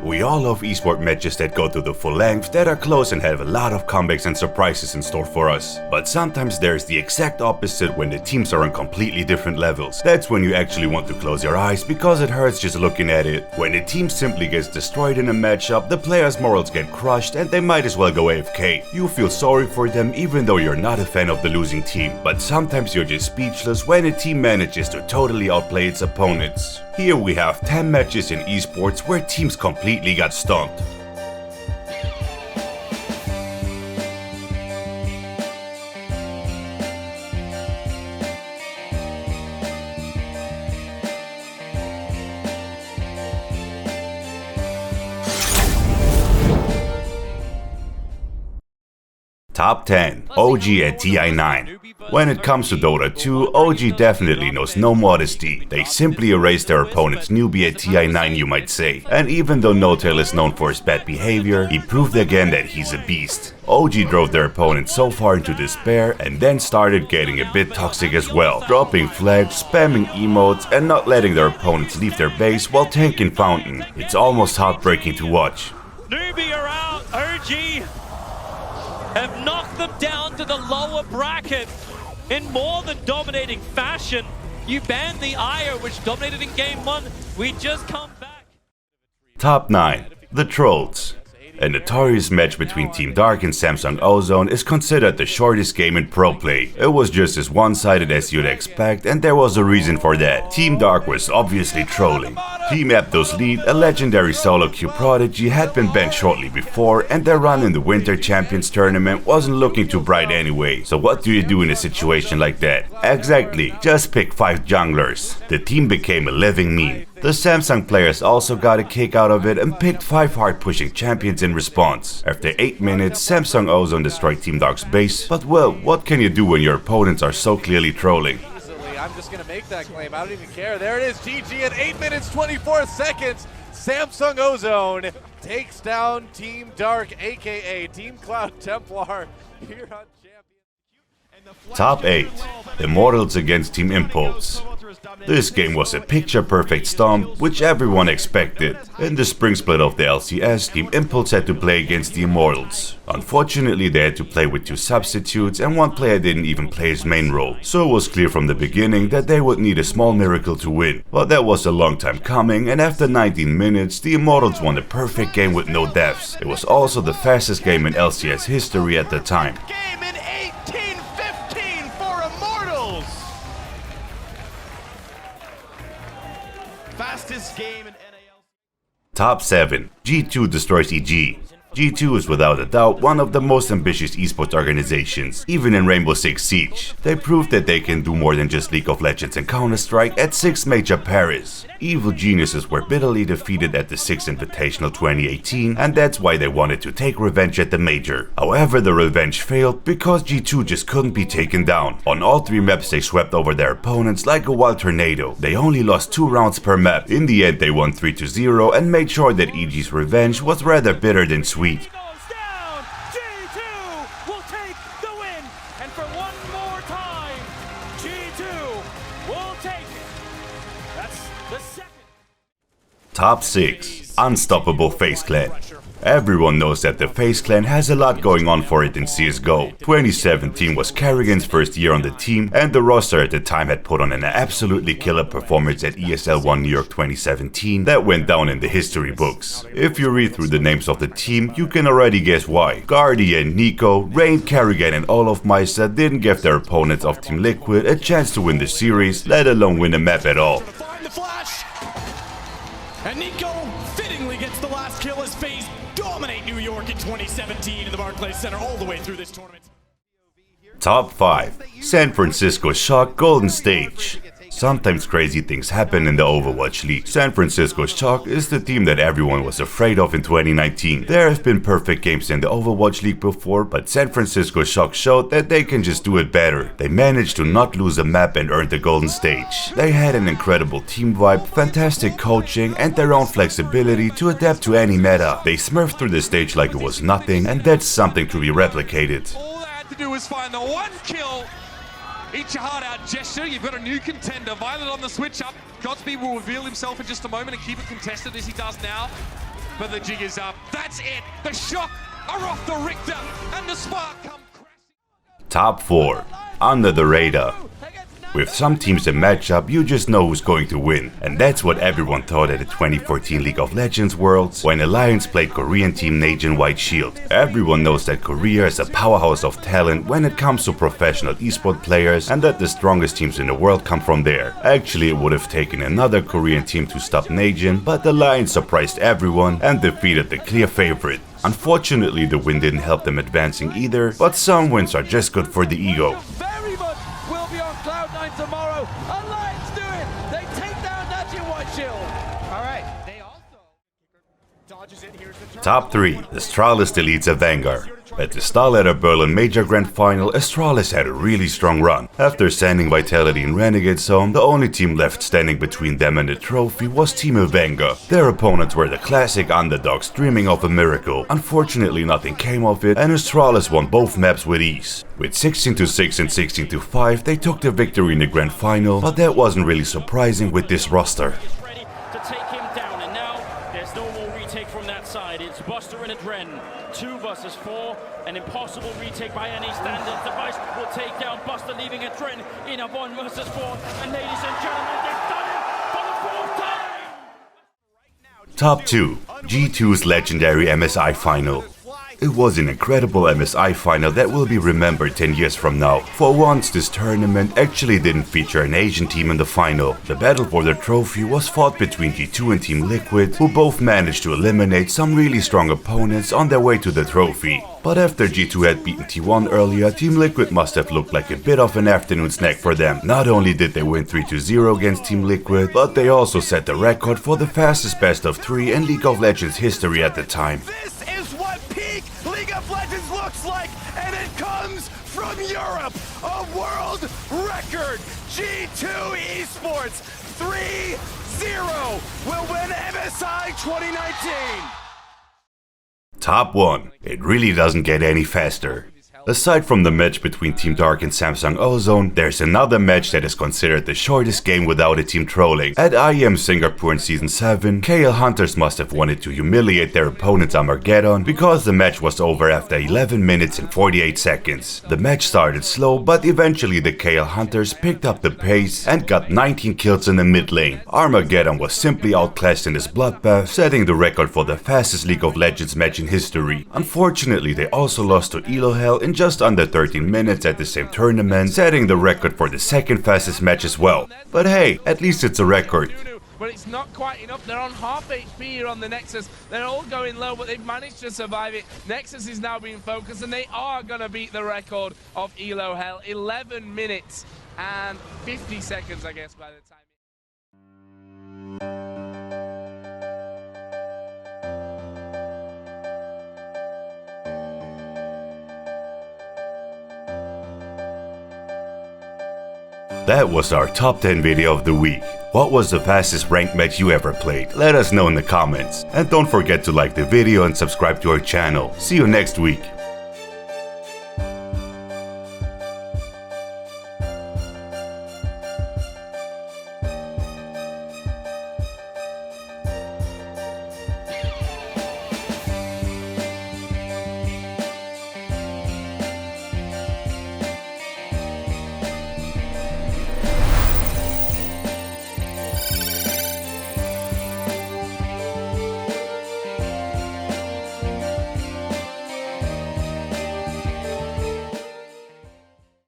We all love esport matches that go to the full length, that are close and have a lot of comebacks and surprises in store for us. But sometimes there's the exact opposite when the teams are on completely different levels. That's when you actually want to close your eyes because it hurts just looking at it. When a team simply gets destroyed in a matchup, the players' morals get crushed and they might as well go AFK. You feel sorry for them even though you're not a fan of the losing team. But sometimes you're just speechless when a team manages to totally outplay its opponents. Here we have 10 matches in esports where teams completely got stomped. Top 10. OG at TI9. When it comes to Dota 2, OG definitely knows no modesty. They simply erased their opponent's newbie at TI9, you might say. And even though No-Tail is known for his bad behavior, he proved again that he's a beast. OG drove their opponent so far into despair and then started getting a bit toxic as well, dropping flags, spamming emotes and not letting their opponents leave their base while tanking Fountain. It's almost heartbreaking to watch. Newbie are out, OG have knocked them down to the lower bracket in more than dominating fashion. You banned the IO, which dominated in game 1. We just come back. Top 9. The Trolls. A notorious match between Team Dark and Samsung Ozone is considered the shortest game in pro play. It was just as one-sided as you'd expect, and there was a reason for that. Team Dark was obviously trolling. Team Apto's lead, a legendary solo queue prodigy, had been banned shortly before, and their run in the Winter Champions tournament wasn't looking too bright anyway. So what do you do in a situation like that? Exactly, just pick 5 junglers. The team became a living meme. The Samsung players also got a kick out of it and picked 5 hard-pushing champions in response. After 8 minutes, Samsung Ozone destroyed Team Dark's base, but well, what can you do when your opponents are so clearly trolling? I'm just going to make that claim, I don't even care. There it is, GG at 8 minutes 24 seconds. Samsung Ozone takes down Team Dark, aka Team Cloud Templar, here on Champions. Top 8. Immortals against Team Impulse. This game was a picture-perfect stomp, which everyone expected. In the spring split of the LCS, Team Impulse had to play against the Immortals. Unfortunately, they had to play with 2 substitutes and one player didn't even play his main role. So it was clear from the beginning that they would need a small miracle to win. But that was a long time coming, and after 19 minutes, the Immortals won a perfect game with no deaths. It was also the fastest game in LCS history at the time. Fastest game in NAL. Top 7. G2 destroys EG. G2 is without a doubt one of the most ambitious esports organizations, even in Rainbow Six Siege. They proved that they can do more than just League of Legends and Counter-Strike at 6 Major Paris. Evil geniuses were bitterly defeated at the 6th Invitational 2018, and that's why they wanted to take revenge at the Major. However, the revenge failed because G2 just couldn't be taken down. On all 3 maps they swept over their opponents like a wild tornado. They only lost 2 rounds per map. In the end they won 3-0 and made sure that EG's revenge was rather bitter than sweet. Goes down. G2 will take the win, and for one more time, G2 will take it. That's the second. Top 6. Unstoppable FaZe Clan. Everyone knows that the FaZe Clan has a lot going on for it in CSGO. 2017 was Carrigan's first year on the team, and the roster at the time had put on an absolutely killer performance at ESL 1 New York 2017 that went down in the history books. If you read through the names of the team, you can already guess why. Guardian, Nico, Rain, Carrigan and Olaf Meister didn't give their opponents of Team Liquid a chance to win the series, let alone win a map at all. Find the flash, and Nico fittingly gets the last kill as FaZe dominate New York in 2017 in the Barclays Center all the way through this tournament. Top 5. San Francisco Shock Golden Stage. Sometimes crazy things happen in the Overwatch League. San Francisco Shock is the team that everyone was afraid of in 2019. There have been perfect games in the Overwatch League before, but San Francisco Shock showed that they can just do it better. They managed to not lose a map and earned the Golden Stage. They had an incredible team vibe, fantastic coaching and their own flexibility to adapt to any meta. They smurfed through the stage like it was nothing, and that's something to be replicated. All they had to do was find the one kill. Eat your heart out gesture. You've got a new contender. Violet on the switch up. Godspeed will reveal himself in just a moment and keep it contested as he does now. but the jig is up. That's it. The shock are off the Richter, and the spark come crashing. Top 4. Under the radar. With some teams in matchup, you just know who's going to win. And that's what everyone thought at the 2014 League of Legends Worlds, when Alliance played Korean team Nation White Shield. Everyone knows that Korea is a powerhouse of talent when it comes to professional esports players, and that the strongest teams in the world come from there. Actually, it would have taken another Korean team to stop Nation, but the Alliance surprised everyone and defeated the clear favorite. Unfortunately, the win didn't help them advancing either, but some wins are just good for the ego. Very much will be on Cloud9 tomorrow. Alliance do it. They take down Nation White Shield. All right. They also dodges it. Here's the turn. Top 3. Astralis deletes a Vanguard. At the Starladder Berlin Major Grand Final, Astralis had a really strong run. After sending Vitality in Renegade Zone, the only team left standing between them and the trophy was Team Avanga. Their opponents were the classic underdogs dreaming of a miracle. Unfortunately, nothing came of it, and Astralis won both maps with ease. With 16-6 and 16-5, they took the victory in the Grand Final, but that wasn't really surprising with this roster. Ready to take him down, and now there's no more retake from that side. It's Buster and Adren. 2 versus 4, an impossible retake by any standard device will take down Buster, leaving Adren in a 1 versus 4. And ladies and gentlemen, they've done it for the 4th time! Top 2. G2's legendary MSI final. It was an incredible MSI final that will be remembered 10 years from now. For once, this tournament actually didn't feature an Asian team in the final. The battle for the trophy was fought between G2 and Team Liquid, who both managed to eliminate some really strong opponents on their way to the trophy. But after G2 had beaten T1 earlier, Team Liquid must have looked like a bit of an afternoon snack for them. Not only did they win 3-0 against Team Liquid, but they also set the record for the fastest best of 3 in League of Legends history at the time. This is what peak League of Legends looks like, and it comes from Europe. A world record. G2 Esports 3-0 will win MSI 2019. Top 1. It really doesn't get any faster. Aside from the match between Team Dark and Samsung Ozone, there's another match that is considered the shortest game without a team trolling. At IEM Singapore in Season 7, KL Hunters must have wanted to humiliate their opponents Armageddon because the match was over after 11 minutes and 48 seconds. The match started slow, but eventually the KL Hunters picked up the pace and got 19 kills in the mid lane. Armageddon was simply outclassed in this bloodbath, setting the record for the fastest League of Legends match in history. Unfortunately, they also lost to Elo Hell in just under 13 minutes at the same tournament, setting the record for the second fastest match as well. But hey, at least it's a record. But it's not quite enough. They're on half HP here on the Nexus. They're all going low, but they've managed to survive it. Nexus is now being focused, and they are going to beat the record of Elo Hell. 11 minutes and 50 seconds, I guess, by the time. That was our top 10 video of the week. What was the fastest ranked match you ever played? Let us know in the comments. And don't forget to like the video and subscribe to our channel. See you next week.